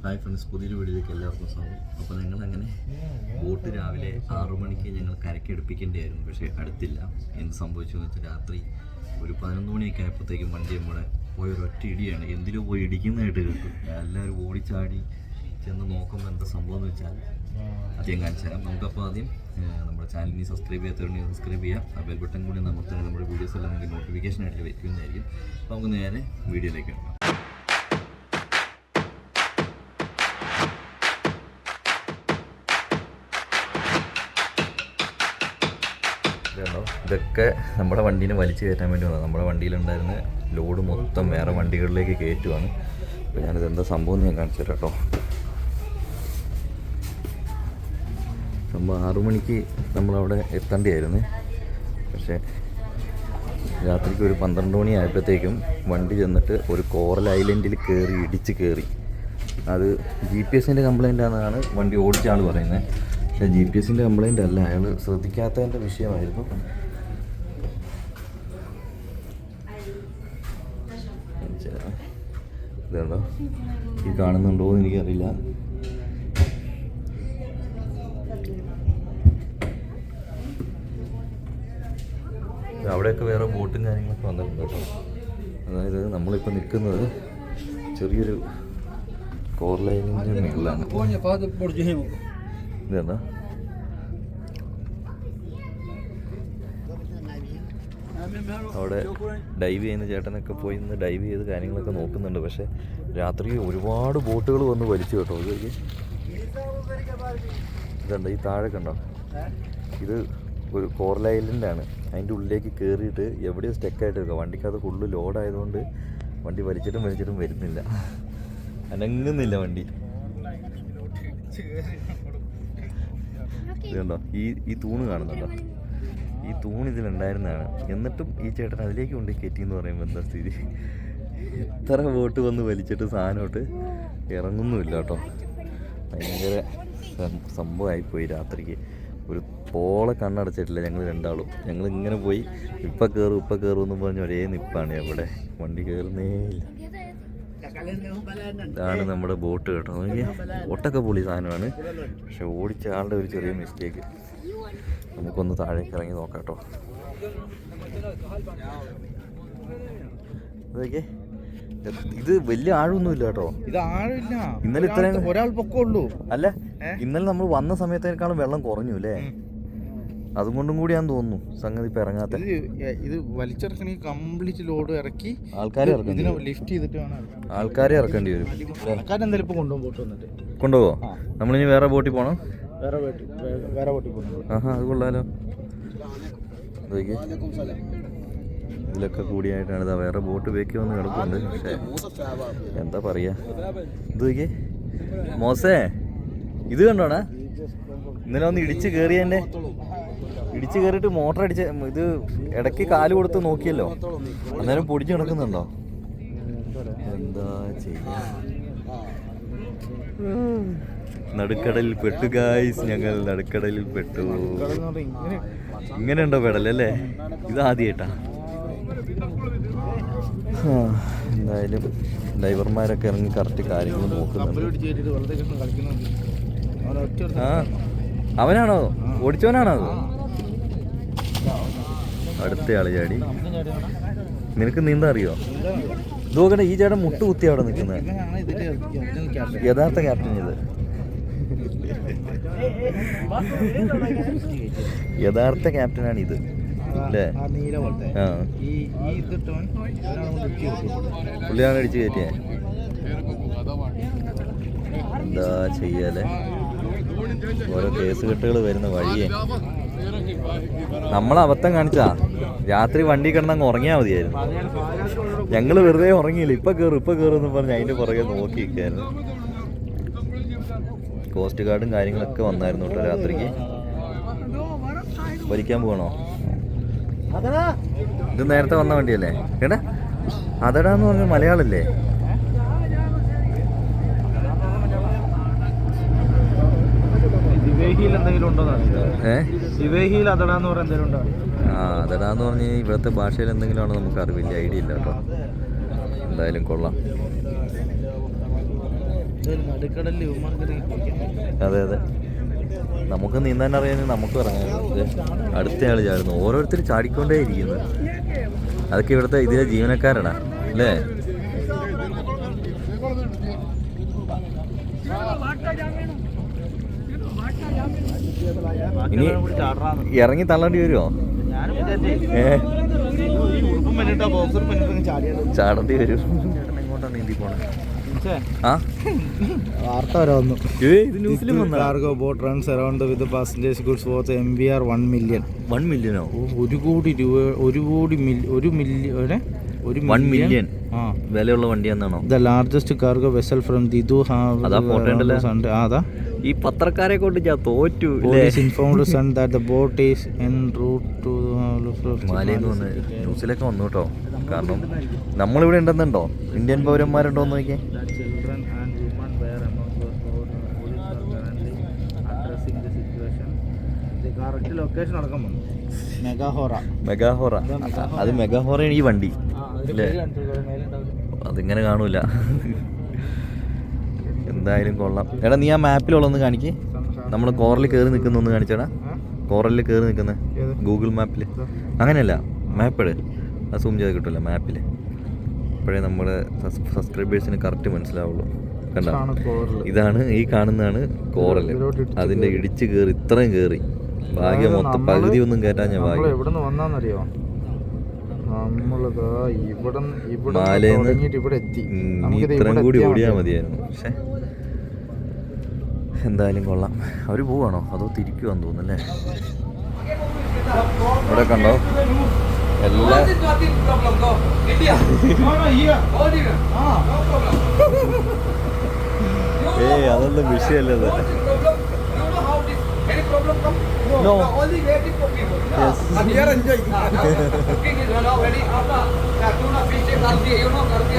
Hi friends, പുതിയൊരു വീഡിയോയിലേക്ക് എല്ലാവർക്കും സ്വാഗതം. അപ്പോൾ ഞങ്ങളങ്ങനെ ബോട്ട് രാവിലെ 6 മണിക്ക് ഞങ്ങൾ കരയ്ക്ക് എടുപ്പിക്കേണ്ടതായിരുന്നു, പക്ഷേ അടുത്തില്ല. എന്ത് സംഭവിച്ചു എന്ന് വെച്ചാൽ രാത്രി ഒരു 11 മണിയൊക്കെ ആയപ്പോഴത്തേക്കും വണ്ടി നമ്മുടെ ഒരൊറ്റ ഇടിയാണ്. എന്തിലോ പോയി ഇടിക്കുന്നതായിട്ട് കേട്ടു. എല്ലാവരും ഓടിച്ചാടി ചെന്ന് നോക്കുമ്പോൾ എന്താ സംഭവം എന്ന് വെച്ചാൽ ആദ്യം കാണിച്ചു തരാം. നമുക്കപ്പോൾ ആദ്യം നമ്മുടെ ചാനലിനെ സബ്സ്ക്രൈബ് ചെയ്യാത്തവരുണ്ടെങ്കിൽ സബ്സ്ക്രൈബ് ചെയ്യാം. ആ ബെൽ ബട്ടൺ കൂടി നമുക്ക് നമ്മുടെ വീഡിയോസ് എല്ലാം നമുക്ക് നോട്ടിഫിക്കേഷൻ ആയിട്ട് വയ്ക്കുന്നതായിരിക്കും. അപ്പോൾ നമുക്ക് നേരെ വീഡിയോയിലേക്ക് കാണാം. ഇതൊക്കെ നമ്മുടെ വണ്ടീനെ വലിച്ചു കയറ്റാൻ വേണ്ടി വന്നത്. നമ്മുടെ വണ്ടിയിലുണ്ടായിരുന്ന ലോഡ് മൊത്തം വേറെ വണ്ടികളിലേക്ക് കയറ്റുവാണ്. അപ്പോൾ ഞാനിത് എന്താ സംഭവം എന്ന് ഞാൻ കാണിച്ചു തരാം കേട്ടോ. സംഭവം 6 മണിക്ക് നമ്മളവിടെ എത്തേണ്ടതായിരുന്നു, പക്ഷേ രാത്രിക്ക് ഒരു 12 മണി ആയപ്പോഴത്തേക്കും വണ്ടി ചെന്നിട്ട് ഒരു കോറൽ ഐലൻഡിൽ ഇടിച്ച് കയറി. അത് GPS-ൻ്റെ കംപ്ലൈൻ്റ് ആണെന്നാണ് വണ്ടി ഓടിച്ച ആൾ പറയുന്നത്. പക്ഷേ GPS-ൻ്റെ കംപ്ലൈൻ്റ് അല്ല, അയാൾ ശ്രദ്ധിക്കാത്തതിൻ്റെ വിഷയമായിരുന്നു. ഇതുണ്ടോ, ഈ കാണുന്നുണ്ടോ എന്ന് എനിക്കറിയില്ല. അവിടെയൊക്കെ വേറെ ബോട്ടും കാര്യങ്ങളൊക്കെ വന്നിട്ടുണ്ട് കേട്ടോ. അതായത് നമ്മളിപ്പോൾ നിൽക്കുന്നത് ചെറിയൊരു കോർലൈനിൻ്റെ മുകളിലാണ്. ഇതെന്താ അവിടെ ഡൈവ് ചെയ്യുന്ന ചേട്ടനൊക്കെ പോയി ഇന്ന് ഡൈവ് ചെയ്ത് കാര്യങ്ങളൊക്കെ നോക്കുന്നുണ്ട്. പക്ഷേ രാത്രി ഒരുപാട് ബോട്ടുകൾ വന്ന് വലിച്ചു കേട്ടോ. ഇതുണ്ട്, ഈ താഴെ കണ്ടോ, ഇത് ഒരു കോറൽ ഐലൻഡാണ്. അതിൻ്റെ ഉള്ളിലേക്ക് കയറിയിട്ട് എവിടെയോ സ്റ്റെക്കായിട്ട് വെക്കുക. വണ്ടിക്കകത്ത് ഫുള്ള് ലോഡായതുകൊണ്ട് വണ്ടി വലിച്ചിട്ടും വരുന്നില്ല, അനങ്ങുന്നില്ല വണ്ടി. ഇതുണ്ടോ, ഈ തൂണ് കാണുന്നുണ്ടോ, ഈ തൂണ് ഇതിലുണ്ടായിരുന്നതാണ്. എന്നിട്ടും ഈ ചേട്ടൻ അതിലേക്ക് കൊണ്ട് കയറ്റി എന്ന് പറയുമ്പോൾ എന്താ സ്ഥിതി? എത്ര ബോട്ട് വന്ന് വലിച്ചിട്ട് സാധനമായിട്ട് ഇറങ്ങുന്നുമില്ല കേട്ടോ. ഭയങ്കര സംഭവമായിപ്പോയി. രാത്രിക്ക് ഒരു പോളെ കണ്ണടച്ചിട്ടില്ല ഞങ്ങൾ രണ്ടാളും. ഞങ്ങൾ ഇങ്ങനെ പോയി ഇപ്പം കയറും എന്ന് പറഞ്ഞ് ഒരേ നിപ്പാണ്. എവിടെ വണ്ടി കയറുന്നേ ഇല്ല. ഇതാണ് നമ്മുടെ ബോട്ട് കേട്ടോ. ബോട്ടൊക്കെ പൊളി സാധനമാണ്, പക്ഷെ ഓടിച്ച ആളുടെ ഒരു ചെറിയ മിസ്റ്റേക്ക്. നമുക്കൊന്ന് താഴേക്ക് ഇറങ്ങി നോക്കാം കേട്ടോ. അതൊക്കെ ഇത് വലിയ ആഴമൊന്നുമില്ല കേട്ടോ. ഇത് ആഴില്ല. ഇന്നലെ ഇത്രയും ഒരാൾ പൊക്കമുള്ളൂ. അല്ല, ഇന്നലെ നമ്മൾ വന്ന സമയത്തേക്കാളും വെള്ളം കുറഞ്ഞു അല്ലേ? അതുകൊണ്ടും കൂടിയാന്ന് തോന്നുന്നു സംഗതി ഇപ്പം ഇറങ്ങാത്ത. ഇത് വലിച്ചെടുക്കണമെങ്കിൽ കംപ്ലീറ്റ് ലോഡ് ഇറക്കി ആൾക്കാരെ ഇറക്കേണ്ടി വരും. ലിഫ്റ്റ് ചെയ്തിട്ട് വേണം ആൾക്കാരെ ഇറക്കേണ്ടി വരും. ആൾക്കാരെന്തായാലും ഇപ്പം കൊണ്ടുപോകോ? നമ്മളിനി വേറെ ബോട്ടിൽ പോകണം. വേറെ ബോട്ടിൽ പോകണം. ആഹാ, അത് കൊള്ളാലോ. ഇതിലൊക്കെ കൂടിയായിട്ടാണ് ഇതാ വേറെ ബോട്ട് ബേക്കി വന്ന് കിടക്കുന്നുണ്ട്. പക്ഷേ എന്താ പറയുക, ഇത് നോക്കിയേ മോശേ, ഇത് കണ്ടോണേ. ഇന്നലെ ഒന്ന് ഇടിച്ച് കയറിയിട്ട് മോട്ടർ അടിച്ച് ഇത് ഇടയ്ക്ക് കാല് കൊടുത്ത് നോക്കിയല്ലോ, അന്നേരം പൊടിച്ച് കിടക്കുന്നുണ്ടോ. എന്താ ചെയ്യാ, നടുക്കടലിൽ പെട്ടു ഗായ്സ്, ഞങ്ങൾ നടുക്കടലിൽ പെട്ടു. ഇങ്ങനെ ഉണ്ടോ പെടലല്ലേ? ഇതാദ്യമായിട്ടാ. എന്തായാലും ഡ്രൈവർമാരൊക്കെ ഇറങ്ങി കറക്റ്റ് കാര്യങ്ങൾ നോക്കുന്നുണ്ട്. ആ, അവനാണോ ഓടിച്ചവനാണോ അത്? അടുത്തയാള് ചാടി. നിനക്ക് നീന്താ അറിയോ? ഇത് നോക്കട്ടെ, ഈ ചേട്ടൻ മുട്ട് കുത്തി അവിടെ നിൽക്കുന്നത്. യഥാർത്ഥ ക്യാപ്റ്റൻ ഇത്, യഥാർത്ഥ ക്യാപ്റ്റനാണ് ഇത് അല്ലേ? ആ, പുള്ളിയാണ് അടിച്ച് കയറ്റിയേ. എന്താ ചെയ്യാലേ, ഓരോ കേസ് കെട്ടുകൾ വരുന്ന വഴിയേ. നമ്മളബദ്ധം കാണിച്ചാ രാത്രി വണ്ടി കിടന്നങ്ങ് ഉറങ്ങിയാൽ മതിയായിരുന്നു. ഞങ്ങൾ വെറുതെ ഉറങ്ങിയില്ല. ഇപ്പം കയറും എന്ന് പറഞ്ഞ് അതിൻ്റെ പുറകെ നോക്കി നിൽക്കായിരുന്നു. കോസ്റ്റ് ഗാർഡും കാര്യങ്ങളൊക്കെ വന്നായിരുന്നു കേട്ടോ രാത്രിക്ക്. വലിക്കാൻ പോകണോ? ഇത് നേരത്തെ വന്ന വണ്ടിയല്ലേ കേട്ടാ? അതടാന്ന് പറഞ്ഞ മലയാളല്ലേ? അതടാന്ന് പറഞ്ഞ് ഇവിടുത്തെ ഭാഷയിൽ എന്തെങ്കിലും ആണോ നമുക്ക് അറിവില്ല, ഐഡിയ ഇല്ല കേട്ടോ. എന്തായാലും കൊള്ളാം. നടുക്കടലിൽ അതെ അതെ, നമുക്ക് നീന്താൻ അറിയാമെങ്കിൽ നമുക്ക് ഇറങ്ങാം. അടുത്തയാൾ ചാടുന്നു, ഓരോരുത്തർ ചാടിക്കൊണ്ടേ ഇരിക്കുന്നു. അതൊക്കെ ഇവിടുത്തെ ഇതിലെ ജീവനക്കാരാണ് അല്ലേ? ഇനി ഇറങ്ങി തള്ളേണ്ടി വരുമോ? ചാടേണ്ടി വരും. എങ്ങോട്ടാണ് നീന്തി പോണേ? വാർത്ത വരെ വന്നു. Cargo boat runs around with passengers goods worth MVR 1 million. 1 million-ഓ? 1 കോടി രൂപ, 1 million വിലയുള്ള വണ്ടിയാന്നാണോ? The largest cargo vessel from Dhidhdhoo. അതാ ഈ പത്രക്കാരെ കൊണ്ട് ഞാൻ തോറ്റു. Informed soon that the boat is en route to മാലയിൽ നിന്ന് ന്യൂസിലൊക്കെ വന്നു കേട്ടോ. കാരണം നമ്മളിവിടെ ഉണ്ടെന്നുണ്ടോ, ഇന്ത്യൻ പൗരന്മാരുണ്ടോ എന്ന് നോക്കിയേ. മെഗാഹോറ, അത് മെഗാഹോറയാണ് ഈ വണ്ടി അല്ലേ? അതിങ്ങനെ കാണൂല. എന്തായാലും കൊള്ളാം. എടാ നീ ആ മാപ്പിലുള്ളൊന്ന് കാണിക്കേ. നമ്മൾ കോറലിൽ കയറി നിൽക്കുന്നൊന്ന് കാണിച്ചേടാ. കോറലിൽ കയറി നിൽക്കുന്നത് ഗൂഗിൾ മാപ്പിൽ അങ്ങനെയല്ല, മാപ്പിട് അത് സൂം ചെയ്ത് കിട്ടില്ല മാപ്പിൽ. അപ്പോഴേ നമ്മുടെ സബ്സ്ക്രൈബേഴ്സിന് കറക്റ്റ് മനസ്സിലാവുള്ളൂ. കണ്ട, ഇതാണ് ഈ കാണുന്നതാണ് കോറൽ. അതിൻ്റെ ഇടിച്ച് കയറി ഇത്രയും കയറി ഭാഗ്യം മൊത്തം പകുതി ഒന്നും കയറ്റാൻ ഞാൻ ഭാഗ്യം. മാലയിൽ ഇനി ഇത്രയും കൂടി ഓടിയാൽ മതിയായിരുന്നു. പക്ഷേ എന്തായാലും കൊള്ളാം. അവർ പോവാണോ അതോ തിരിക്കുവാന്ന് തോന്നുന്നല്ലേ? ഇവിടെ കണ്ടോ എല്ലാ അതൊന്നും വിഷയമല്ലത്. No. Only waiting for people. Yes. And we are enjoying. Cooking is now ready. After that tuna fish is kardi, kardi.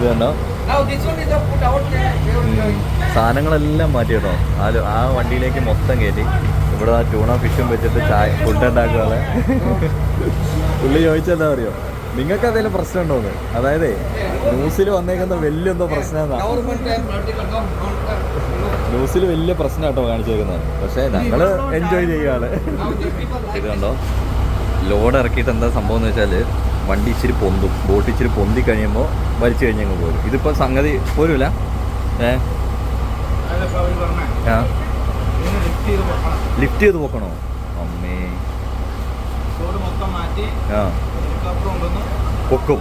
ഇതുണ്ടോ? Now this one is the put out there. സാധനങ്ങളെല്ലാം മാറ്റി കേട്ടോ. ആ വണ്ടിയിലേക്ക് മൊത്തം കയറ്റി ഇവിടെ ആ ട്യൂണ ഫിഷും വെച്ചിട്ട് ഫുഡ് ഉണ്ടാക്കുകയാണ്. പുള്ളി ചോദിച്ചെന്താ അറിയോ, നിങ്ങൾക്ക് എന്തെങ്കിലും പ്രശ്നം ഉണ്ടോന്ന്? അതായത് ന്യൂസിൽ വന്നേക്കുന്ന വലിയ എന്തോ പ്രശ്നം, ന്യൂസിൽ വലിയ പ്രശ്നം കേട്ടോ കാണിച്ചേക്കുന്നത്. പക്ഷേ ഞങ്ങൾ എൻജോയ് ചെയ്യുകയാണ്. ഇത് കണ്ടോ, ലോഡ് ഇറക്കിയിട്ട് എന്താ സംഭവം എന്ന് വെച്ചാൽ വണ്ടി ഇച്ചിരി പൊന്തും, ബോട്ട് ഇച്ചിരി പൊന്തി കഴിയുമ്പോൾ വലിച്ചു കഴിഞ്ഞങ്ങ് പോരും. ഇതിപ്പോൾ സംഗതി പോരുമില്ല. ലിഫ്റ്റ് ചെയ്ത് പോക്കണോ? അമ്മേ പൊക്കും.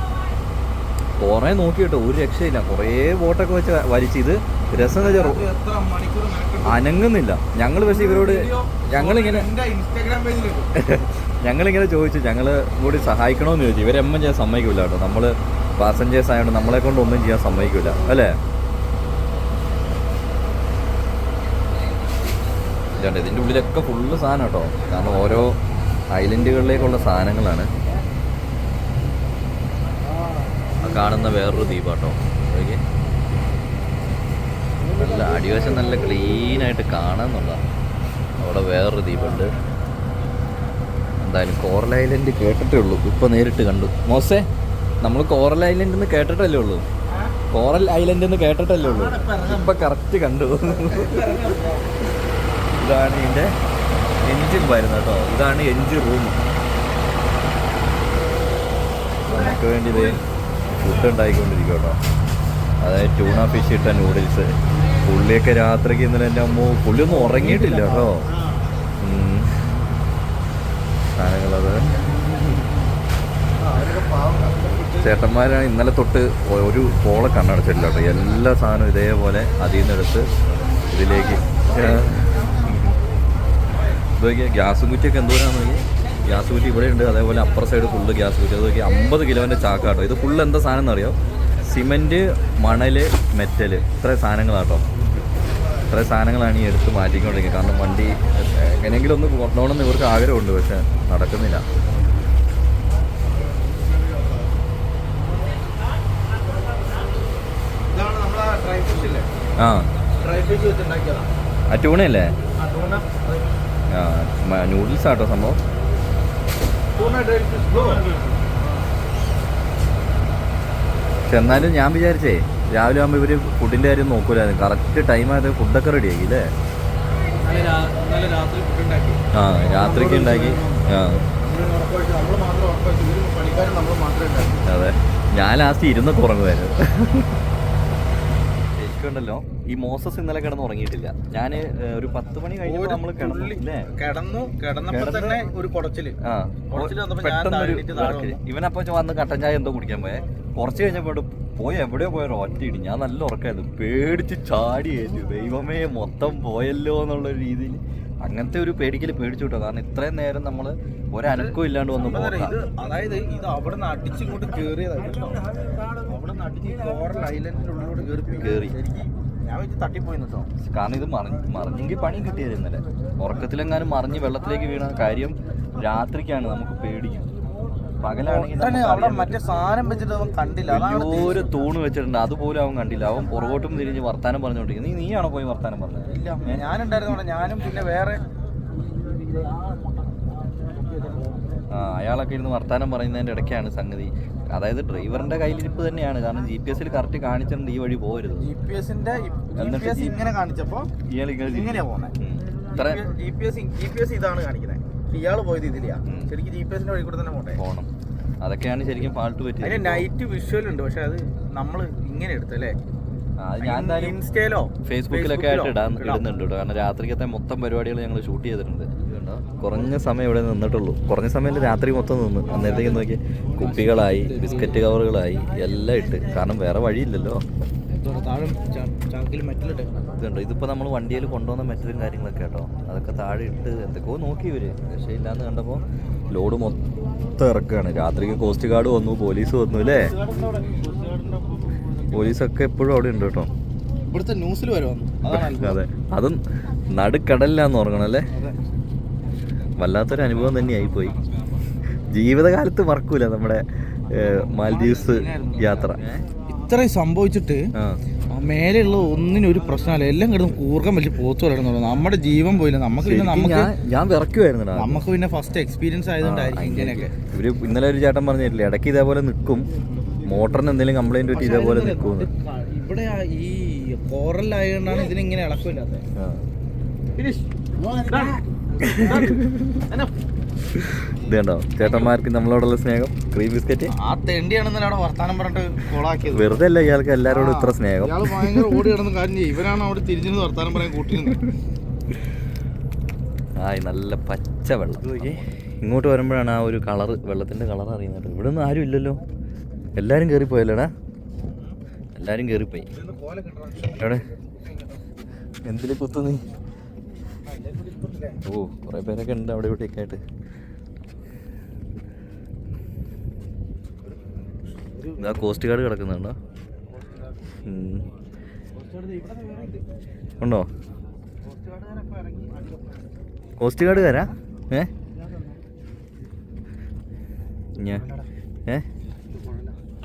കുറേ നോക്കി കേട്ടോ, ഒരു രക്ഷയില്ല. കുറേ ബോട്ടൊക്കെ വെച്ച് വലിച്ച് ഇത് രസം എന്ന് വെച്ചാൽ അനങ്ങുന്നില്ല. ഞങ്ങൾ പക്ഷേ ഇവരോട് ഞങ്ങളിങ്ങനെ ചോദിച്ചു, ഞങ്ങൾ കൂടി സഹായിക്കണമെന്ന് ചോദിച്ചു. ഇവരെമ്മ ചെയ്യാൻ സമ്മതിക്കില്ല കേട്ടോ. നമ്മൾ പാസഞ്ചേഴ്സ് ആയതുകൊണ്ട് നമ്മളെ കൊണ്ട് ഒന്നും ചെയ്യാൻ സമ്മതിക്കില്ല അല്ലേ? ഇതുണ്ട്, ഇതിൻ്റെ ഉള്ളിലൊക്കെ ഫുള്ള് സാധനം കേട്ടോ. കാരണം ഓരോ ഐലൻഡുകളിലേക്കുള്ള സാധനങ്ങളാണ്. കാണുന്ന വേറൊരു ദ്വീപാട്ടോ. ഓക്കെ, നല്ല അടിവശം നല്ല ക്ലീനായിട്ട് കാണാമെന്നുള്ളതാണ്. അവിടെ വേറൊരു ദ്വീപുണ്ട്. എന്തായാലും കോറൽ ഐലൻഡ് കേട്ടിട്ടേ ഉള്ളൂ, ഇപ്പോൾ നേരിട്ട് കണ്ടു. മോശേ, നമ്മൾ കോറൽ ഐലൻഡ് എന്ന് കേട്ടിട്ടല്ലേ ഉള്ളൂ. കോറൽ ഐലൻഡ് എന്ന് കേട്ടിട്ടല്ലേ ഉള്ളൂ, ഇപ്പം കറക്റ്റ് കണ്ടു. ഇതാണ് ഇതിൻ്റെ എൻജിൻ വരുന്നത് കേട്ടോ. ഇതാണ് എൻജിൻ റൂം. നമുക്ക് വേണ്ടി ഇത് ഫുഡ് ഉണ്ടായിക്കൊണ്ടിരിക്കും കേട്ടോ. അതായത് ട്യൂണ ഫിഷ് ഇട്ട നൂഡിൽസ്. പുള്ളിയൊക്കെ രാത്രിക്ക് ഇന്നലെ എൻ്റെ അമ്മ പുള്ളിയൊന്നും ഉറങ്ങിയിട്ടില്ല കേട്ടോ. സാധനങ്ങളത് ചേട്ടന്മാരാണ് ഇന്നലെ തൊട്ട് ഒരു പോളെ കണ്ണടച്ചിട്ടില്ല കേട്ടോ. എല്ലാ സാധനവും ഇതേപോലെ അതിൽ നിന്നെടുത്ത് ഇതിലേക്ക് ഇതൊക്കെ ഗ്യാസ് കുറ്റിയൊക്കെ എന്തോരാന്ന് നോക്കി. ഗ്യാസ് കുറ്റി ഇവിടെ ഉണ്ട്, അതേപോലെ അപ്പുറ സൈഡ് ഫുള്ള് ഗ്യാസ് കുറ്റി. അത് നോക്കി 50 കിലോൻ്റെ ചാക്കാട്ടോ. ഇത് ഫുള്ള് എന്താ സാധനം എന്നറിയോ? സിമൻറ്റ്, മണൽ, മെറ്റൽ, ഇത്രയും സാധനങ്ങളാട്ടോ. ഇത്രയും സാധനങ്ങളാണ് ഈ എടുത്ത് മാറ്റിക്കൊണ്ടിരിക്കുന്നത്. കാരണം വണ്ടി എങ്ങനെയെങ്കിലും ഒന്ന് കൊണ്ടുപോകണമെന്ന് ഇവർക്ക് ആഗ്രഹമുണ്ട്, പക്ഷെ നടക്കുന്നില്ല. ആ ട്യൂണയല്ലേ? നൂഡിൽസ് ആട്ടോ സംഭവം. പക്ഷെ എന്നാലും ഞാൻ വിചാരിച്ചേ രാവിലെ ആകുമ്പോൾ ഇവർ ഫുഡിൻ്റെ കാര്യം നോക്കൂലായിരുന്നു. കറക്റ്റ് ടൈമായത് ഫുഡൊക്കെ റെഡിയാക്കി അല്ലേ? ആ രാത്രിക്ക് ഉണ്ടാക്കി. ആ അതെ, ഞാൻ ലാസ്റ്റ് ഇരുന്നൊക്കെ ഉറങ്ങുമായിരുന്നു. ശരിക്കുണ്ടല്ലോ ഈ മോസസ് ഇന്നലെ കിടന്ന് ഉറങ്ങിയിട്ടില്ല. ഞാൻ ഒരു 10 മണി കഴിഞ്ഞപ്പോൾ നമ്മൾ കിടന്നപ്പോൾ തന്നെ ഒരു കുടച്ചില്. ആ പെട്ടെന്നൊരു ഇവനപ്പോൾ വന്ന് കട്ടൻ ചായ എന്തോ കുടിക്കാൻ പോയെ. കുറച്ച് കഴിഞ്ഞപ്പോൾ എവിടെയോ പോയൊരു ഒറ്റയിടി. ഞാൻ നല്ല ഉറക്കമായിരുന്നു, പേടിച്ച് ചാടിയായിരുന്നു. ദൈവമേ മൊത്തം പോയല്ലോ എന്നുള്ള രീതിയിൽ അങ്ങനത്തെ ഒരു പേടിക്കല് പേടിച്ചു കിട്ടോ. കാരണം ഇത്രയും നേരം നമ്മൾ ഒരനക്കവും ഇല്ലാണ്ട് വന്ന് പോകാം. അതായത് ഇത് അവിടെ നിന്ന് അടിച്ചിങ്ങോട്ട് കയറിയതാണ്. അവിടെ നിന്ന് അടിച്ച് കോറൽ ഐലൻഡിനുള്ളിലോട്ട് കയറി ഞാൻ വെച്ച് തട്ടിപ്പോയി കേട്ടോ. കാരണം ഇത് മറിഞ്ഞെങ്കിൽ പണി കിട്ടിയത് ഇന്നലെ. ഉറക്കത്തിലെങ്ങാനും മറിഞ്ഞ് വെള്ളത്തിലേക്ക് വീണ കാര്യം രാത്രിക്കാണ് നമുക്ക് പേടിക്കും. പകലാണെങ്കിൽ മറ്റേ സാധനം വെച്ചിട്ട് അവൻ കണ്ടില്ല. ഒരു തൂണ് വെച്ചിട്ടുണ്ട്, അതുപോലും അവൻ കണ്ടില്ല. അവൻ പുറകോട്ടും തിരിഞ്ഞ് വർത്താനം പറഞ്ഞോണ്ടിരിക്കുന്നത്. നീയാണോ പോയി വർത്താനം പറഞ്ഞത്? ഇല്ല, ഞാനുണ്ടായിരുന്നു. ഞാനും പിന്നെ വേറെ അയാളൊക്കെ ഇരുന്ന് വർത്താനം പറയുന്നതിൻ്റെ ഇടയ്ക്കാണ് സംഗതി. അതായത് ഡ്രൈവറിന്റെ കയ്യിലിരിപ്പ് തന്നെയാണ്. കാരണം GPS കറക്റ്റ് കാണിച്ചിട്ടുണ്ട് ഈ വഴി പോകരുത്. GPS ഇങ്ങനെ കാണിച്ചപ്പോ ഇങ്ങനെയാ പോകുന്നത്. GPS ഇതാണ് കാണിക്കുന്നത്. ഇയാള് പോയത് ഇതിലെയാ. ശരിക്കും GPS വഴി കൂടെ തന്നെ പോകണം. അതൊക്കെയാണ് ശരിക്കും ഫാൾട്ട് പറ്റിയത്. അതിന് നൈറ്റ് വിഷ്വൽ ഉണ്ട്, പക്ഷെ അത് നമ്മൾ ഇങ്ങനെ എടുത്തല്ലേ. ഞാൻ എന്തായാലും ഇൻസ്റ്റയിലോ ഫേസ്ബുക്കിലൊക്കെ ആയിട്ട് ഇടുന്നുണ്ട് കേട്ടോ. കാരണം രാത്രിക്കത്തെ മൊത്തം പരിപാടികൾ ഞങ്ങൾ ഷൂട്ട് ചെയ്തിട്ടുണ്ട്. കുറഞ്ഞ സമയം ഇവിടെ നിന്നിട്ടുള്ളൂ. കുറഞ്ഞ സമയത്ത് രാത്രി മൊത്തം നിന്ന്. അന്നേരത്തേക്ക് നോക്കി കുപ്പികളായി, ബിസ്ക്കറ്റ് കവറുകളായി എല്ലാം ഇട്ട്. കാരണം വേറെ വഴിയില്ലല്ലോ. ഇതുണ്ട്, ഇതിപ്പോൾ നമ്മൾ വണ്ടിയിൽ കൊണ്ടുവന്ന മെറ്റലും കാര്യങ്ങളൊക്കെ കേട്ടോ. അതൊക്കെ താഴെ ഇട്ട് എന്തൊക്കെയോ നോക്കി ഇവര്, പക്ഷേ ഇല്ലാന്ന് കണ്ടപ്പോൾ ലോഡ് മൊത്തം ഇറക്കുകയാണ്. രാത്രിക്ക് കോസ്റ്റ് ഗാർഡ് വന്നു, പോലീസ് വന്നു അല്ലേ. പോലീസൊക്കെ എപ്പോഴും അവിടെ ഉണ്ട് കേട്ടോ. ഇവിടുത്തെ ന്യൂസിൽ വരുവാണ്. അതെ, അതും നടുക്കടലിലാന്ന് ഓർക്കണം അല്ലേ. വല്ലാത്തൊരു അനുഭവം തന്നെയായിപ്പോയി. ജീവിതകാലത്ത് മറക്കൂല നമ്മുടെ മാൽദീവ്സ് യാത്ര. ഇത്രയും സംഭവിച്ചിട്ട് മേലെയുള്ള ഒന്നിനും ഒരു പ്രശ്നമല്ല. എല്ലാം കിടന്ന് കൂർക്കം വലിയ പോത്തു കിടന്നു. നമ്മുടെ ജീവൻ പോയില്ല. ഞാൻ വിറക്കുമായിരുന്നു. നമുക്ക് പിന്നെ ഫസ്റ്റ് എക്സ്പീരിയൻസ് ആയതുകൊണ്ടായിരിക്കും ഇങ്ങനെയൊക്കെ. ഇവര് ഇന്നലെ ഒരു ചേട്ടൻ പറഞ്ഞിട്ടില്ല, ഇടയ്ക്ക് ഇതേപോലെ നിൽക്കും, മോട്ടറിന് എന്തെങ്കിലും കംപ്ലൈന്റ് പറ്റി ഇതേപോലെ നിൽക്കും. ഇവിടെ ഈ കോറലായതുകൊണ്ടാണ് ഇതിനിങ്ങനെ ഇളക്കമില്ലാത്തത്. ഇത് കണ്ടോ ചേട്ടന്മാർക്ക് നമ്മളോടുള്ള സ്നേഹം. ക്രീം ബിസ്ക്കറ്റ് ആ തെണ്ടിയാണെന്നല്ല അവിടെ വർത്താനം പറഞ്ഞിട്ട് കോളാക്കിയത്. വെറുതെ അല്ല ഇയാൾക്ക് എല്ലാവരോടും ഇത്ര സ്നേഹം. ഇയാൾ ഭയങ്കര ഓടി കിടന്ന കാര്യം ചെയ്യും. ഇവരാണ് അവിടെ തിരിഞ്ഞു വർത്താനം പറയാൻ കൂട്ടിയിരുന്നത്. നല്ല പച്ച വെള്ളം. ഇങ്ങോട്ട് വരുമ്പോഴാണ് ആ ഒരു കളറ്, വെള്ളത്തിന്റെ കളർ അറിയുന്നത്. ഇവിടെ ഒന്നും ആരും ഇല്ലല്ലോ, എല്ലാരും കയറിപ്പോയല്ലോടാ. എല്ലാരും കയറിപ്പോയി. എവിടെ എന്തില് കുത്തുന്നീ? ഓ കുറെ പേരൊക്കെ ഉണ്ട് അവിടെ ഇവിടെയൊക്കെ ആയിട്ട്. കോസ്റ്റ് ഗാർഡ് കിടക്കുന്നുണ്ടോ? ഉണ്ടോ കോസ്റ്റ് ഗാർഡ് കാരാ?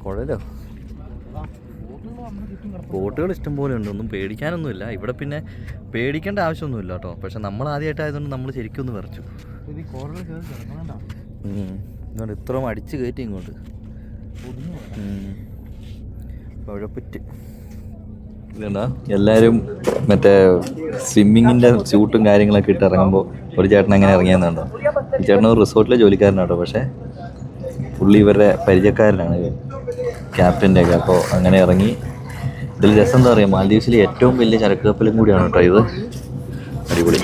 കുഴലോ? ബോട്ടുകൾ ഇഷ്ടം പോലെ ഉണ്ട്. ഒന്നും പേടിക്കാനൊന്നുമില്ല ഇവിടെ. പിന്നെ പേടിക്കേണ്ട ആവശ്യമൊന്നുമില്ല കേട്ടോ. പക്ഷെ നമ്മൾ ആദ്യമായിട്ടായതുകൊണ്ട് നമ്മൾ ശരിക്കും ഒന്ന് വിറച്ചു. ഇതുകൊണ്ട് ഇത്രയും അടിച്ച് കയറ്റി ഇങ്ങോട്ട് കുഴപ്പറ്റ്. ഇതുണ്ടോ എല്ലാവരും മറ്റേ സ്വിമ്മിങ്ങിൻ്റെ സ്യൂട്ടും കാര്യങ്ങളൊക്കെ ഇട്ട് ഇറങ്ങുമ്പോൾ ഒരു ചേട്ടൻ എങ്ങനെ ഇറങ്ങിയെന്നുണ്ടോ? ഈ ചേട്ടൻ ഒരു റിസോർട്ടിലെ ജോലിക്കാരനാട്ടോ. പക്ഷേ പുള്ളി ഇവരുടെ പരിചയക്കാരനാണ്, ക്യാപ്റ്റൻ്റെ ഒക്കെ. അപ്പോൾ അങ്ങനെ ഇറങ്ങി. ഇതിൽ രസം എന്താ പറയുക, മാൽദീവ്സിലെ ഏറ്റവും വലിയ ചരക്ക് കപ്പലും കൂടിയാണ് കേട്ടോ ഇത്. അടിപൊളി.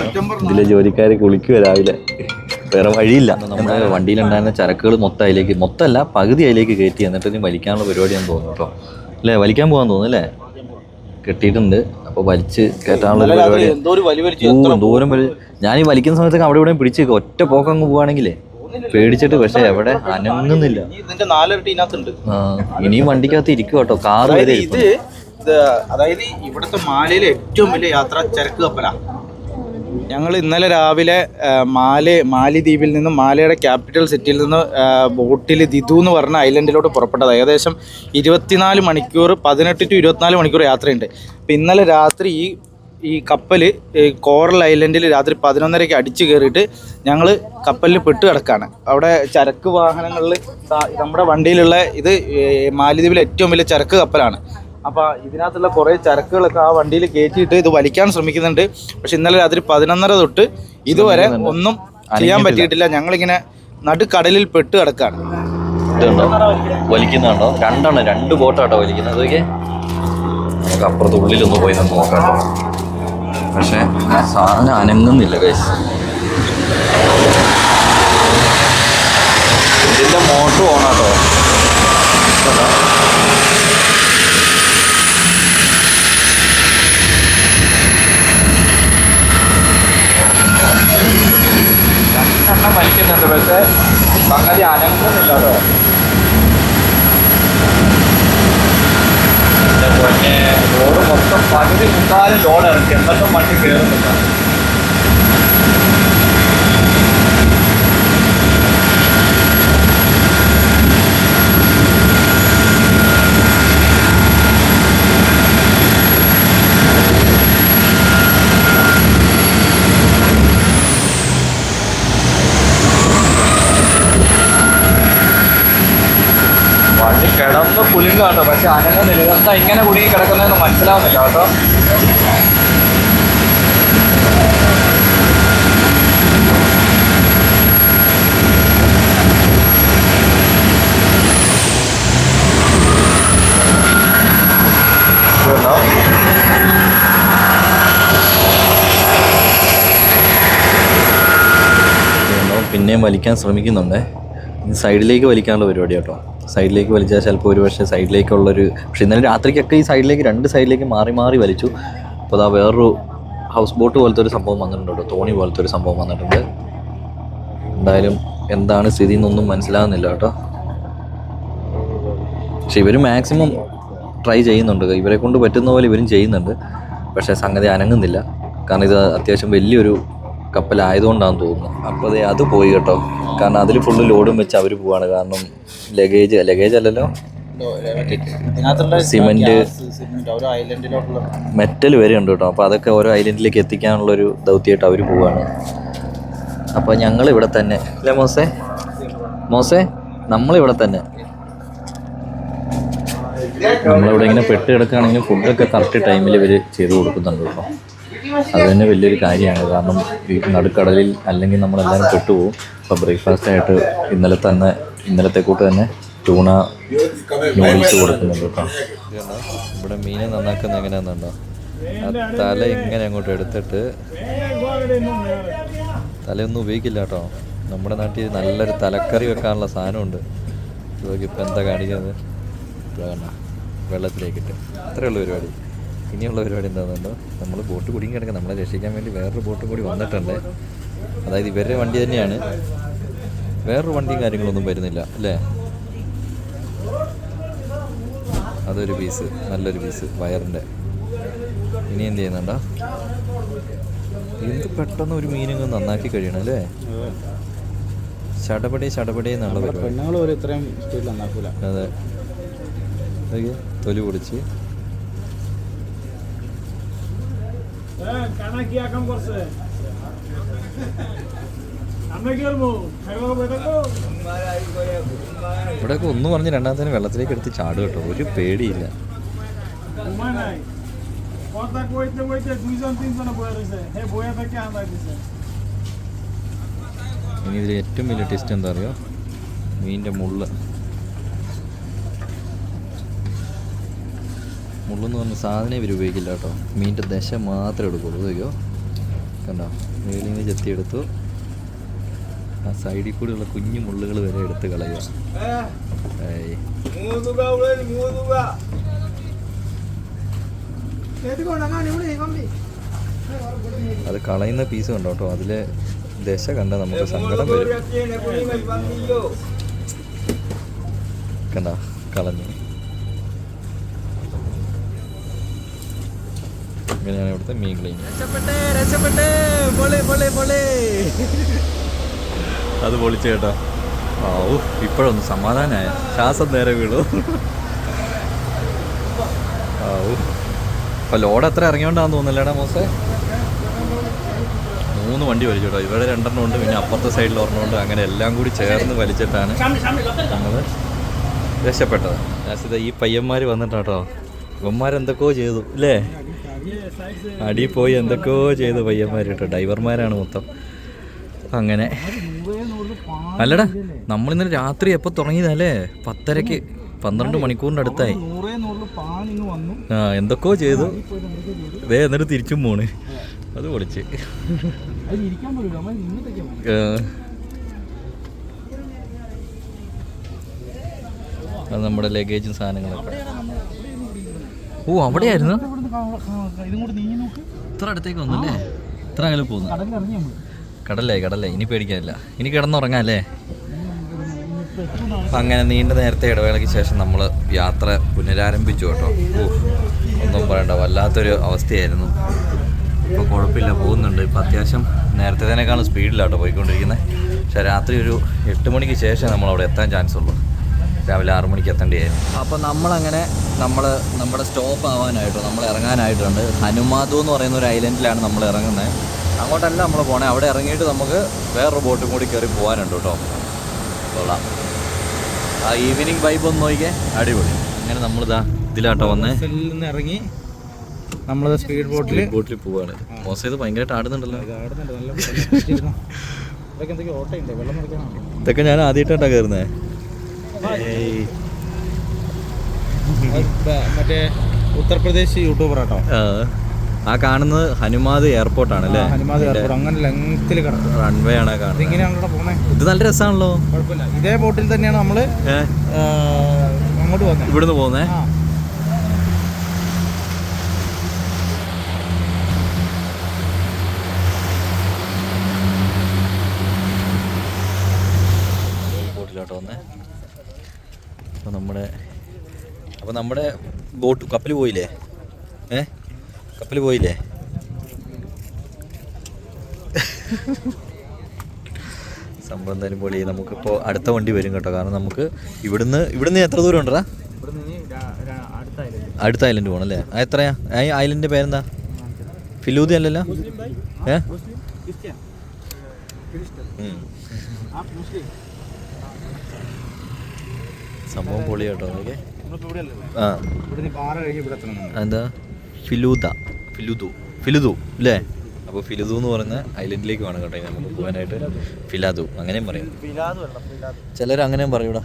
ഇതിലെ ജോലിക്കാർ കുളിക്കുക രാവിലെ, വേറെ വഴിയില്ല. നമ്മുടെ വണ്ടിയിലുണ്ടായിരുന്ന ചരക്കുകൾ മൊത്തമല്ല പകുതി അതിലേക്ക് കയറ്റി. എന്നിട്ട് ഇനി വലിക്കാനുള്ള പരിപാടിയാണെന്ന് തോന്നുന്നു കേട്ടോ. അല്ലേ, വലിക്കാൻ പോകാൻ തോന്നുന്നു അല്ലേ. കെട്ടിയിട്ടുണ്ട്. അപ്പോൾ വലിച്ച് കയറ്റാനുള്ള പരിപാടി. എന്തോരം ഞാൻ ഈ വലിക്കുന്ന സമയത്തൊക്കെ അവിടെ ഇവിടെ പിടിച്ച് ഒറ്റ പോക്കങ്ങ് പോവുകയാണെങ്കിലേ പേടിച്ചിട്ട്. പക്ഷെ എവിടെ അനങ്ങുന്നില്ല. ഇനിയും വണ്ടിക്കകത്ത് ഇരിക്കും കേട്ടോ. കാറ് വരെ. അതായത് ഇവിടുത്തെ മാലയിലെ ഏറ്റവും വലിയ യാത്ര ചരക്ക് കപ്പലാണ്. ഞങ്ങൾ ഇന്നലെ രാവിലെ മാലിദ്വീപിൽ നിന്ന്, മാലയുടെ ക്യാപിറ്റൽ സിറ്റിയിൽ നിന്ന് ബോട്ടിൽ ദിദു എന്ന് പറഞ്ഞ ഐലൻഡിലോട്ട് പുറപ്പെട്ടത്. ഏകദേശം 18 to 24 മണിക്കൂർ യാത്രയുണ്ട്. അപ്പം ഇന്നലെ രാത്രി ഈ കപ്പൽ കോറൽ ഐലൻഡിൽ രാത്രി 11:30 അടിച്ചു കയറിയിട്ട് ഞങ്ങൾ കപ്പലിൽ പെട്ട് കിടക്കുകയാണ്. അവിടെ ചരക്ക് വാഹനങ്ങളിൽ നമ്മുടെ വണ്ടിയിലുള്ള ഇത് മാലിദ്വീപിലെ ഏറ്റവും വലിയ ചരക്ക് കപ്പലാണ്. അപ്പോൾ ഇതിനകത്തുള്ള കുറേ ചരക്കുകളൊക്കെ ആ വണ്ടിയിൽ കയറ്റിയിട്ട് ഇത് വലിക്കാൻ ശ്രമിക്കുന്നുണ്ട്. പക്ഷെ ഇന്നലെ രാത്രി 11:30 തൊട്ട് ഇതുവരെ ഒന്നും ചെയ്യാൻ പറ്റിയിട്ടില്ല. ഞങ്ങളിങ്ങനെ നടുക്കടലിൽ പെട്ട് കിടക്കാണ്. വലിക്കുന്നുണ്ടോ? 2 ബോട്ടാട്ടോ വലിക്കുന്നത്. അതൊക്കെ നമുക്ക് അപ്പുറത്ത് ഉള്ളിലൊന്ന് പോയി നിന്ന് നോക്കാം. പക്ഷെ സാധനം അനങ്ങുന്നില്ല ഗൈസ്. ഇതിൻ്റെ മോട്ടർ ഓണാട്ടോ. വലിക്കുന്നുണ്ട്, പക്ഷേ സംഗതി അനങ്ങുന്നില്ല കേട്ടോ. പിന്നെ റോഡ് മൊത്തം പകുതി മുക്കാലും ലോഡ് ഇറക്കി, എന്നിട്ടും വണ്ടി കയറുന്നില്ല. വണ്ടി കിടന്ന് കുലുങ്ങാട്ടോ, പക്ഷെ അനങ്ങുന്നില്ല. ഇതെന്താ ഇങ്ങനെ കുടുങ്ങി കിടക്കുന്നതെന്ന് മനസ്സിലാവുന്നില്ല കേട്ടോ. പിന്നെയും വലിക്കാൻ ശ്രമിക്കുന്നുണ്ടേ. സൈഡിലേക്ക് വലിക്കാനുള്ള പരിപാടി കേട്ടോ. സൈഡിലേക്ക് വലിച്ചാൽ ചിലപ്പോൾ ഒരു പക്ഷേ സൈഡിലേക്കുള്ളൊരു, പക്ഷെ ഇന്നലെ രാത്രിക്കൊക്കെ ഈ സൈഡിലേക്ക് 2 സൈഡിലേക്ക് മാറി മാറി വലിച്ചു. അപ്പോൾ അതാ വേറൊരു ഹൗസ് ബോട്ട് പോലത്തെ ഒരു സംഭവം വന്നിട്ടുണ്ട് കേട്ടോ. തോണി പോലത്തെ ഒരു സംഭവം വന്നിട്ടുണ്ട്. എന്തായാലും എന്താണ് സ്ഥിതി എന്നൊന്നും മനസ്സിലാകുന്നില്ല കേട്ടോ. പക്ഷെ ഇവർ മാക്സിമം ട്രൈ ചെയ്യുന്നുണ്ട്, ഇവരെ കൊണ്ട് പറ്റുന്ന പോലെ ഇവരും ചെയ്യുന്നുണ്ട്. പക്ഷേ സംഗതി അനങ്ങുന്നില്ല. കാരണം ഇത് അത്യാവശ്യം വലിയൊരു കപ്പലായതുകൊണ്ടാണെന്ന് തോന്നുന്നു. അപ്പോൾ അത് പോയി കേട്ടോ. കാരണം അതിൽ ഫുള്ള് ലോഡും വെച്ച് അവർ പോവാണ്. കാരണം ലഗേജ് അല്ലല്ലോ, സിമെൻറ്റ്, മെറ്റൽ വരെ ഉണ്ട് കേട്ടോ. അപ്പോൾ അതൊക്കെ ഓരോ ഐലൻഡിലേക്ക് എത്തിക്കാനുള്ളൊരു ദൗത്യമായിട്ട് അവർ പോവാണ്. അപ്പോൾ ഞങ്ങളിവിടെ തന്നെ അല്ലേ മോസേ നമ്മളിവിടെ തന്നെ. നമ്മളിവിടെ ഇങ്ങനെ പെട്ട് കിടക്കുകയാണെങ്കിൽ ഫുഡൊക്കെ കറക്റ്റ് ടൈമിൽ ഇവർ ചെയ്ത് കൊടുക്കുന്നുണ്ട് കേട്ടോ. അത് തന്നെ വലിയൊരു കാര്യമാണ്. കാരണം ഈ നടുക്കടലിൽ അല്ലെങ്കിൽ നമ്മളെല്ലാവരും പെട്ടുപോകും. അപ്പോൾ ബ്രേക്ക്ഫാസ്റ്റായിട്ട് ഇന്നലത്തെ കൂട്ട് തന്നെ ടൂണ നൂഡിൽസ് കൊടുക്കുന്നുണ്ട് കേട്ടോ. ഇവിടെ മീനെ നന്നാക്കുന്നത് എങ്ങനെയാണെന്നുണ്ടോ, ആ തല ഇങ്ങനെ അങ്ങോട്ട് എടുത്തിട്ട്, തലയൊന്നും ഉപയോഗിക്കില്ല കേട്ടോ. നമ്മുടെ നാട്ടിൽ നല്ലൊരു തലക്കറി വെക്കാനുള്ള സാധനമുണ്ട്. ഇപ്പം എന്താ കാണിക്കുന്നത്, വേണ്ട വെള്ളത്തിലേക്കിട്ട്. അത്രയേ ഉള്ളൂ പരിപാടി. ഇനിയുള്ള പരിപാടി എന്താണെന്നുണ്ടോ, നമ്മൾ ബോട്ട് കുടുങ്ങി കിടക്കുക. നമ്മളെ രക്ഷിക്കാൻ വേണ്ടി വേറൊരു ബോട്ട് കൂടി വന്നിട്ടുണ്ട്. അതായത് ഇവരുടെ വണ്ടി തന്നെയാണ്, വേറൊരു വണ്ടിയും കാര്യങ്ങളൊന്നും വരുന്നില്ല അല്ലേ. അതൊരു പീസ്, നല്ലൊരു പീസ് വയറിൻ്റെ. ഇനി എന്ത് ചെയ്യുന്നുണ്ടോ, എന്ത് പെട്ടെന്ന് ഒരു മീനങ്ങ് നന്നാക്കി കഴിയണം അല്ലേ. ചടപടി എന്നുള്ള പരിപാടി. അതെ, തൊലി പൊടിച്ച് ഇവിടെയൊക്കെ ഒന്ന് പറഞ്ഞ് രണ്ടാമത്തേന് വെള്ളത്തിലേക്ക് എടുത്ത് ചാടും കേട്ടോ. ഒരു പേടിയില്ല. ഇനി ഇതിൽ ഏറ്റവും വലിയ ടെസ്റ്റ് എന്താ അറിയോ, മീനിൻ്റെ മുള്ളെന്ന് പറഞ്ഞ സാധനം ഇവർ ഉപയോഗിക്കില്ല കേട്ടോ. മീനിൻ്റെ ദശ മാത്രമേ എടുക്കുള്ളൂ. അയ്യോ കണ്ടോ, മേലിൽ നിന്ന് ചെത്തിയെടുത്തു. ആ സൈഡിൽ കൂടെയുള്ള കുഞ്ഞു മുള്ളുകൾ വരെ എടുത്ത് കളയുക. അത് കളയുന്ന പീസ് കണ്ടോ കേട്ടോ. അതിലെ ദശ കണ്ട നമുക്ക് സങ്കടം വരും. കണ്ട കളഞ്ഞു. ഇങ്ങനെയാണ് ഇവിടുത്തെ മീൻ ക്ലീൻ. അത് പൊളിച്ചു കേട്ടോ. ഓ ഇപ്പോഴൊന്ന് സമാധാനമായ, ശ്വാസം നേരെ വീണു. ഓ അപ്പോൾ ലോഡ് എത്ര ഇറങ്ങിയോണ്ടാന്ന് തോന്നുന്നില്ലേടാ മോസേ. 3 വണ്ടി വലിച്ചു കേട്ടോ. ഇവിടെ 2 ഉണ്ട്, പിന്നെ അപ്പുറത്തെ സൈഡിൽ 1 ഉണ്ട്. അങ്ങനെ എല്ലാം കൂടി ചേർന്ന് വലിച്ചിട്ടാണ് ഞങ്ങൾ രക്ഷപ്പെട്ടത്. ഈ പയ്യന്മാർ വന്നിട്ടാട്ടോ ഇവന്മാരെന്തൊക്കെയോ ചെയ്തു അല്ലേ? അടി പോയി എന്തൊക്കെയോ ചെയ്തു പയ്യന്മാർ കേട്ടോ. ഡൈവർമാരാണ് മൊത്തം. അങ്ങനെ അല്ലടാ, നമ്മളിന്നലെ രാത്രി എപ്പോൾ തുടങ്ങിയതല്ലേ? 10:30, 12 മണിക്കൂറിൻ്റെ അടുത്തായി. ആ എന്തൊക്കെയോ ചെയ്തു. ഇതേ എന്നിട്ട് തിരിച്ചും പോണ്. അത് പൊളിച്ച്. അത് നമ്മുടെ ലഗേജും സാധനങ്ങളൊക്കെ. ഓ അവിടെയായിരുന്നു. ഇത്ര അടുത്തേക്ക് വന്നല്ലേ? ഇത്ര അകലെ പോകുന്നു. കടലേ ഇനി പേടിക്കാനില്ല. ഇനി കിടന്നുറങ്ങാം അല്ലേ? അപ്പം അങ്ങനെ നീണ്ട നേരത്തെ ഇടവേളയ്ക്ക് ശേഷം നമ്മൾ യാത്ര പുനരാരംഭിച്ചു കേട്ടോ. ഒന്നും പറയണ്ട, വല്ലാത്തൊരു അവസ്ഥയായിരുന്നു. ഇപ്പോൾ കുഴപ്പമില്ല, പോകുന്നുണ്ട്. ഇപ്പോൾ അത്യാവശ്യം നേരത്തേനേക്കാളും സ്പീഡിലാട്ടോ പോയിക്കൊണ്ടിരിക്കുന്നത്. പക്ഷേ രാത്രി ഒരു 8 മണിക്ക് ശേഷം നമ്മളവിടെ എത്താൻ ചാൻസ് ഉള്ളൂ. രാവിലെ 6 മണിക്ക് എത്തേണ്ടിയായിരുന്നു. അപ്പോൾ നമ്മളങ്ങനെ നമ്മുടെ സ്റ്റോപ്പ് ആവാനായിട്ടോ, നമ്മൾ ഇറങ്ങാനായിട്ടുണ്ട്. ഹനുമാതു എന്ന് പറയുന്ന ഒരു ഐലൻഡിലാണ് നമ്മൾ ഇറങ്ങുന്നത്. അങ്ങോട്ടല്ല നമ്മൾ പോകണേ. അവിടെ ഇറങ്ങിയിട്ട് നമുക്ക് വേറൊരു ബോട്ടും കൂടി കയറി പോകാനുണ്ട് കേട്ടോ. കൊള്ളാം. ആ ഈവനിങ് വൈബ് ഒന്ന് നോക്കിയേ, അടിപൊളി. അങ്ങനെ നമ്മളിതാ ഇതിലാട്ടോ വന്നേ. ഇറങ്ങി നമ്മളത് സ്പീഡ് ബോട്ടിൽ പോവാണ്. മോശം ഭയങ്കരമായിട്ട് ആടുന്നുണ്ടല്ലോ. ഇതൊക്കെ ഞാൻ ആദ്യമായിട്ടാ കയറുന്നേ. മറ്റേ ഉത്തർപ്രദേശ് യൂട്യൂബർ ആട്ടോ. ആ കാണുന്നത് ഹനുമാത് എയർപോർട്ടാണ് അല്ലേ? ഹനുമാത് എയർപോർട്ട് അങ്ങനെ ലെങ്ത്തിൽ കിടക്കും. റൺവേ ആണ് കാണുന്നത്. ഇങ്ങനെയാണല്ലോ പോകുന്നത്. ഇത് നല്ല രസമാണല്ലോ. കുഴപ്പമില്ല. ഇതേ ബോട്ടിൽ തന്നെയാണ് നമ്മൾ അങ്ങോട്ട് പോകുന്നത്. ഇവിടുന്ന് പോകുന്നേ. ബോട്ടിലോട്ട് വന്നേ. അപ്പോൾ നമ്മുടെ ബോട്ട് കപ്പൽ പോയില്ലേ? കപ്പൽ പോയില്ലേ? സംഭവം എന്തായാലും പൊളി. നമുക്കിപ്പോൾ അടുത്ത വണ്ടി വരും കേട്ടോ. കാരണം നമുക്ക് ഇവിടുന്ന് എത്ര ദൂരം ഉണ്ടടാ? അടുത്ത ഐലൻഡ് പോകണം അല്ലേ? എത്രയാ ഐലൻഡിൻ്റെ പേരെന്താ? ഫിലൂദി അല്ലല്ലോ? സംഭവം പൊളി കേട്ടോ. നോക്കേ. എന്താ ഫിലുദു അല്ലേ? അപ്പോൾ ഫിലുദു എന്ന് പറയുന്ന ഐലൻഡിലേക്ക് വേണം കേട്ടോ നമുക്ക് പോകാനായിട്ട്. ഫിലാദു അങ്ങനെയും പറയും, ചിലർ അങ്ങനെയും പറയൂടാ.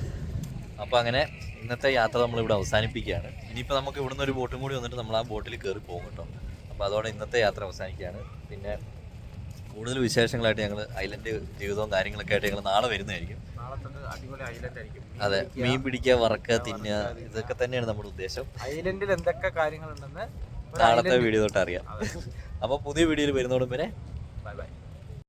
അപ്പോൾ അങ്ങനെ ഇന്നത്തെ യാത്ര നമ്മളിവിടെ അവസാനിപ്പിക്കുകയാണ്. ഇനിയിപ്പോൾ നമുക്ക് ഇവിടുന്ന് ഒരു ബോട്ടും കൂടി വന്നിട്ട് നമ്മൾ ആ ബോട്ടിൽ കയറി പോകും കേട്ടോ. അപ്പോൾ അതോടെ ഇന്നത്തെ യാത്ര അവസാനിക്കുകയാണ്. പിന്നെ കൂടുതൽ വിശേഷങ്ങളായിട്ട് ഞങ്ങൾ ഐലൻഡ് ജീവിതവും കാര്യങ്ങളൊക്കെ ആയിട്ട് ഞങ്ങൾ നാളെ വരുന്നതായിരിക്കും. അതെ, മീൻ പിടിക്കുക, വറക്കുക, തിന്നുക, ഇതൊക്കെ തന്നെയാണ് നമ്മുടെ ഉദ്ദേശം. ഐലൻഡിൽ എന്തൊക്കെ കാര്യങ്ങളുണ്ടെന്ന് നാളത്തെ വീഡിയോ തൊട്ട് അറിയാം. അപ്പോൾ പുതിയ വീഡിയോയിൽ വരുന്നതോടും വരെ ബൈ ബൈ.